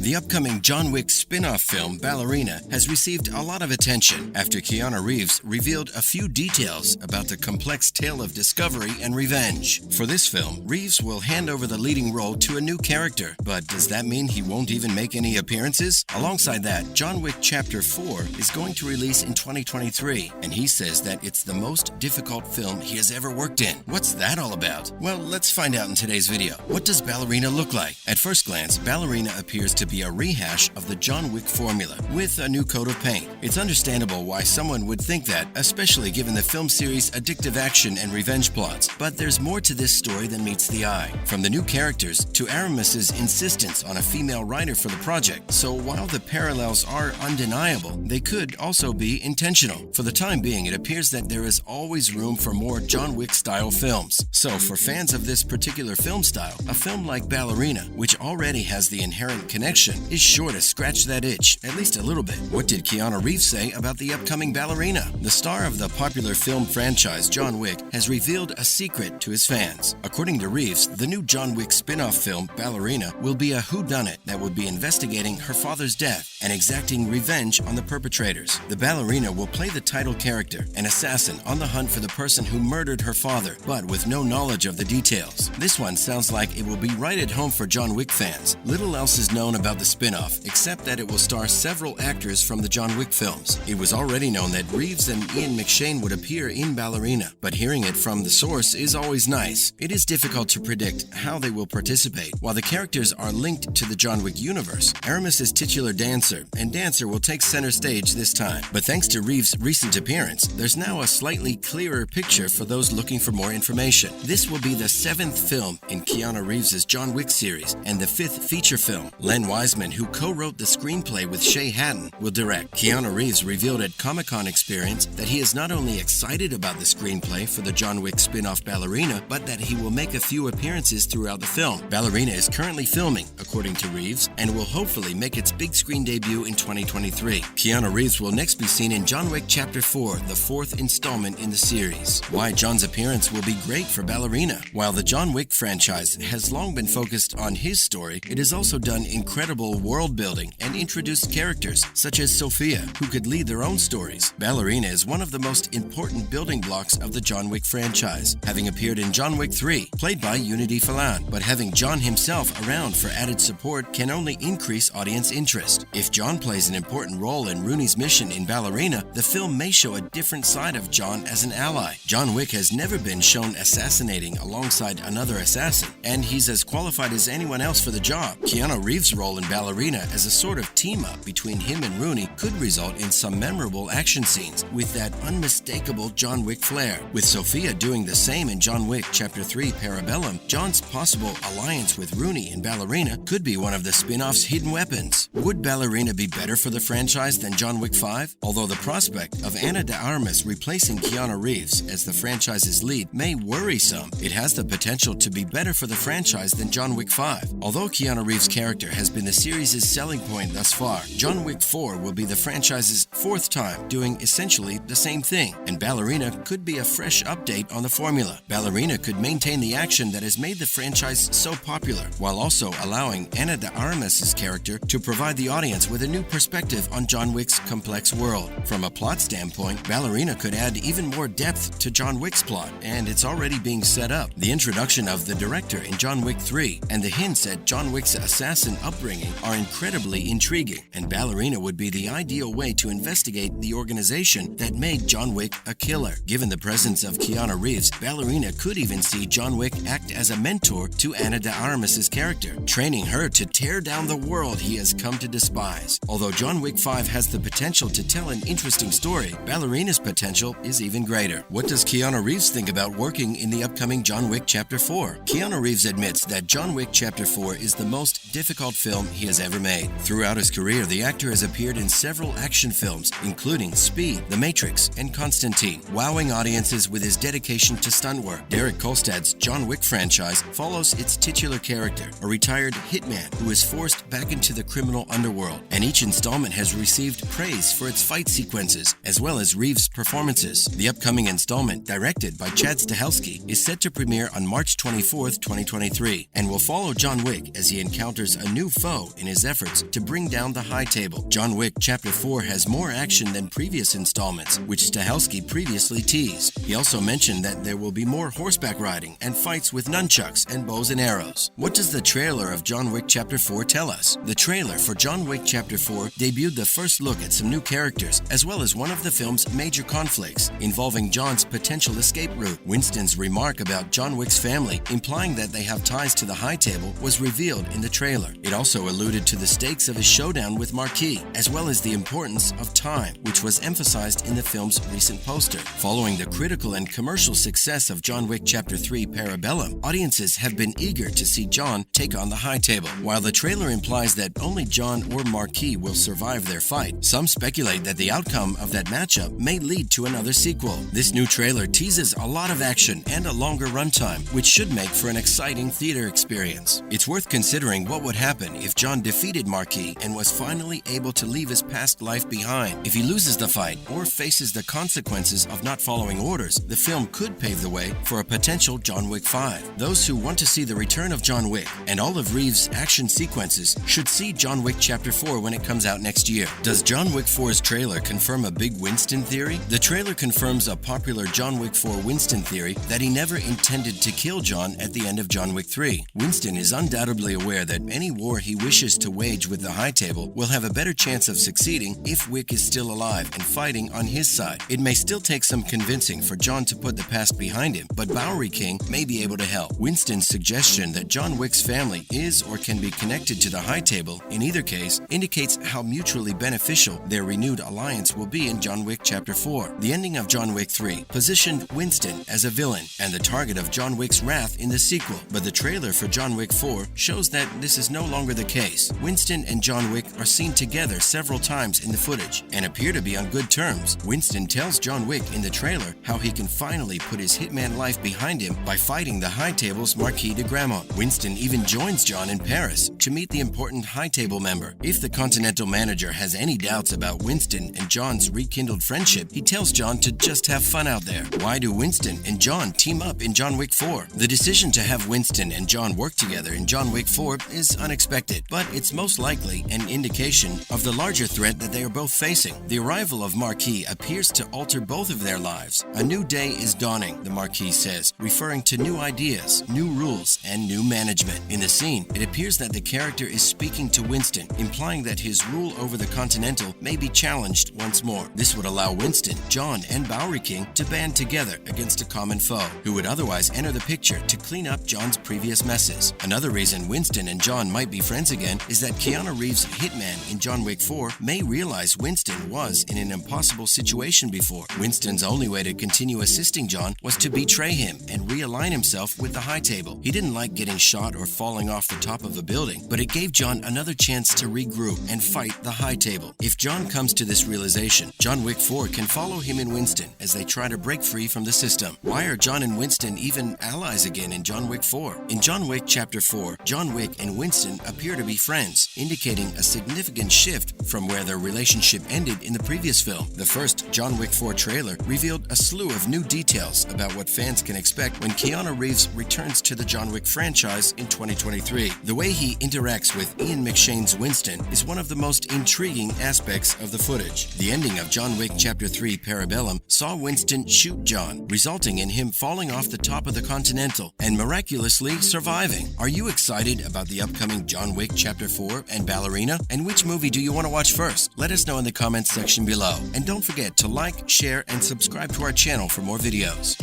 The upcoming John Wick spin-off film, Ballerina, has received a lot of attention after Keanu Reeves revealed a few details about the complex tale of discovery and revenge. For this film, Reeves will hand over the leading role to a new character, but does that mean he won't even make any appearances? Alongside that, John Wick Chapter 4 is going to release in 2023, and he says that it's the most difficult film he has ever worked in. What's that all about? Well, let's find out in today's video. What does Ballerina look like? At first glance, Ballerina appears to be a rehash of the John Wick formula, with a new coat of paint. It's understandable why someone would think that, especially given the film series' addictive action and revenge plots. But there's more to this story than meets the eye. From the new characters to Aramis's insistence on a female writer for the project. So while the parallels are undeniable, they could also be intentional. For the time being, it appears that there is always room for more John Wick-style films. So for fans of this particular film style, a film like Ballerina, which already has the inherent connection, is sure to scratch that itch, at least a little bit. What did Keanu Reeves say about the upcoming Ballerina? The star of the popular film franchise John Wick has revealed a secret to his fans. According to Reeves, the new John Wick spin-off film, Ballerina, will be a whodunit that will be investigating her father's death and exacting revenge on the perpetrators. The Ballerina will play the title character, an assassin on the hunt for the person who murdered her father, but with no knowledge of the details. This one sounds like it will be right at home for John Wick fans. Little else is known about the spin-off, except that it will star several actors from the John Wick films. It was already known that Reeves and Ian McShane would appear in Ballerina, but hearing it from the source is always nice. It is difficult to predict how they will participate. While the characters are linked to the John Wick universe, Aramis is titular Dancer, and Dancer will take center stage this time. But thanks to Reeves' recent appearance, there's now a slightly clearer picture for those looking for more information. This will be the 7th film in Keanu Reeves' John Wick series, and the 5th feature film. Len Wiseman, who co-wrote the screenplay with Shay Hatton, will direct. Keanu Reeves revealed at Comic-Con Experience that he is not only excited about the screenplay for the John Wick spin-off Ballerina, but that he will make a few appearances throughout the film. Ballerina is currently filming, according to Reeves, and will hopefully make its big screen debut in 2023. Keanu Reeves will next be seen in John Wick Chapter 4, the 4th installment in the series. Why John's appearance will be great for Ballerina. While the John Wick franchise has long been focused on his story, it has also done incredible world building and introduced characters such as Sophia, who could lead their own stories. Ballerina is one of the most important building blocks of the John Wick franchise, having appeared in John Wick 3, played by Unity Phelan. But having John himself around for added support can only increase audience interest. If John plays an important role in Rooney's mission in Ballerina, the film may show a different side of John as an ally. John Wick has never been shown assassinating alongside another assassin, and he's as qualified as anyone else for the job. Keanu Reeves' role in Ballerina as a sort of team-up between him and Rooney could result in some memorable action scenes with that unmistakable John Wick flair. With Sophia doing the same in John Wick Chapter 3 Parabellum, John's possible alliance with Rooney in Ballerina could be one of the spin-off's hidden weapons. Would Ballerina be better for the franchise than John Wick 5? Although the prospect of Ana de Armas replacing Keanu Reeves as the franchise's lead may worry some, it has the potential to be better for the franchise than John Wick 5. Although Keanu Reeves' character has been the series' selling point thus far, John Wick 4 will be the franchise's 4th time doing essentially the same thing, and Ballerina could be a fresh update on the formula. Ballerina could maintain the action that has made the franchise so popular, while also allowing Ana de Armas' character to provide the audience with a new perspective on John Wick's complex world. From a plot standpoint, Ballerina could add even more depth to John Wick's plot, and it's already being set up. The introduction of the director in John Wick 3 and the hints at John Wick's assassin upbringing are incredibly intriguing, and Ballerina would be the ideal way to investigate the organization that made John Wick a killer. Given the presence of Keanu Reeves, Ballerina could even see John Wick act as a mentor to Ana de Armas' character, training her to tear down the world he has come to despise. Although John Wick 5 has the potential to tell an interesting story, Ballerina's potential is even greater. What does Keanu Reeves think about working in the upcoming John Wick Chapter 4? Keanu Reeves admits that John Wick Chapter 4 is the most difficult film he has ever made. Throughout his career, the actor has appeared in several action films, including Speed, The Matrix, and Constantine, wowing audiences with his dedication to stunt work. Derek Kolstad's John Wick franchise follows its titular character, a retired hitman who is forced back into the criminal underworld, and each installment has received praise for its fight sequences, as well as Reeves' performances. The upcoming installment, directed by Chad Stahelski, is set to premiere on March 24, 2023, and will follow John Wick as he encounters a new foe slow in his efforts to bring down the high table. John Wick Chapter 4 has more action than previous installments, which Stahelski previously teased. He also mentioned that there will be more horseback riding and fights with nunchucks and bows and arrows. What does the trailer of John Wick Chapter 4 tell us? The trailer for John Wick Chapter 4 debuted the first look at some new characters, as well as one of the film's major conflicts, involving John's potential escape route. Winston's remark about John Wick's family, implying that they have ties to the high table, was revealed in the trailer. It also alluded to the stakes of his showdown with Marquis, as well as the importance of time, which was emphasized in the film's recent poster. Following the critical and commercial success of John Wick Chapter 3 Parabellum, audiences have been eager to see John take on the high table. While the trailer implies that only John or Marquis will survive their fight, some speculate that the outcome of that matchup may lead to another sequel. This new trailer teases a lot of action and a longer runtime, which should make for an exciting theater experience. It's worth considering what would happen if John defeated Marquis and was finally able to leave his past life behind. If he loses the fight or faces the consequences of not following orders, the film could pave the way for a potential John Wick 5. Those who want to see the return of John Wick and all of Reeves' action sequences should see John Wick Chapter 4 when it comes out next year. Does John Wick 4's trailer confirm a big Winston theory? The trailer confirms a popular John Wick 4 Winston theory that he never intended to kill John at the end of John Wick 3. Winston is undoubtedly aware that any war he wishes to wage with the high table will have a better chance of succeeding if Wick is still alive and fighting on his side. It may still take some convincing for John to put the past behind him, but Bowery King may be able to help. Winston's suggestion that John Wick's family is or can be connected to the high table, in either case, indicates how mutually beneficial their renewed alliance will be in John Wick Chapter 4. The ending of John Wick 3 positioned Winston as a villain and the target of John Wick's wrath in the sequel, but the trailer for John Wick 4 shows that this is no longer the case. Winston and John Wick are seen together several times in the footage and appear to be on good terms. Winston tells John Wick in the trailer how he can finally put his hitman life behind him by fighting the high table's Marquis de Gramont. Winston even joins John in Paris to meet the important high table member. If the Continental manager has any doubts about Winston and John's rekindled friendship, he tells John to just have fun out there. Why do Winston and John team up in John Wick 4? The decision to have Winston and John work together in John Wick 4 is unexpected, but it's most likely an indication of the larger threat that they are both facing. The arrival of Marquis appears to alter both of their lives. A new day is dawning, the Marquis says, referring to new ideas, new rules, and new management. In the scene, it appears that the character is speaking to Winston, implying that his rule over the Continental may be challenged once more. This would allow Winston, John, and Bowery King to band together against a common foe, who would otherwise enter the picture to clean up John's previous messes. Another reason Winston and John might be friends again is that Keanu Reeves' hitman in John Wick 4 may realize Winston was in an impossible situation before. Winston's only way to continue assisting John was to betray him and realign himself with the high table. He didn't like getting shot or falling off the top of a building, but it gave John another chance to regroup and fight the high table. If John comes to this realization, John Wick 4 can follow him and Winston as they try to break free from the system. Why are John and Winston even allies again in John Wick 4? In John Wick Chapter 4, John Wick and Winston appear to be friends, indicating a significant shift from where their relationship ended in the previous film. The first John Wick 4 trailer revealed a slew of new details about what fans can expect when Keanu Reeves returns to the John Wick franchise in 2023. The way he interacts with Ian McShane's Winston is one of the most intriguing aspects of the footage. The ending of John Wick Chapter 3 Parabellum saw Winston shoot John, resulting in him falling off the top of the Continental and miraculously surviving. Are you excited about the upcoming John Wick Chapter 4 and Ballerina? And which movie do you want to watch first? Let us know in the comments section below. And don't forget to like, share, and subscribe to our channel for more videos.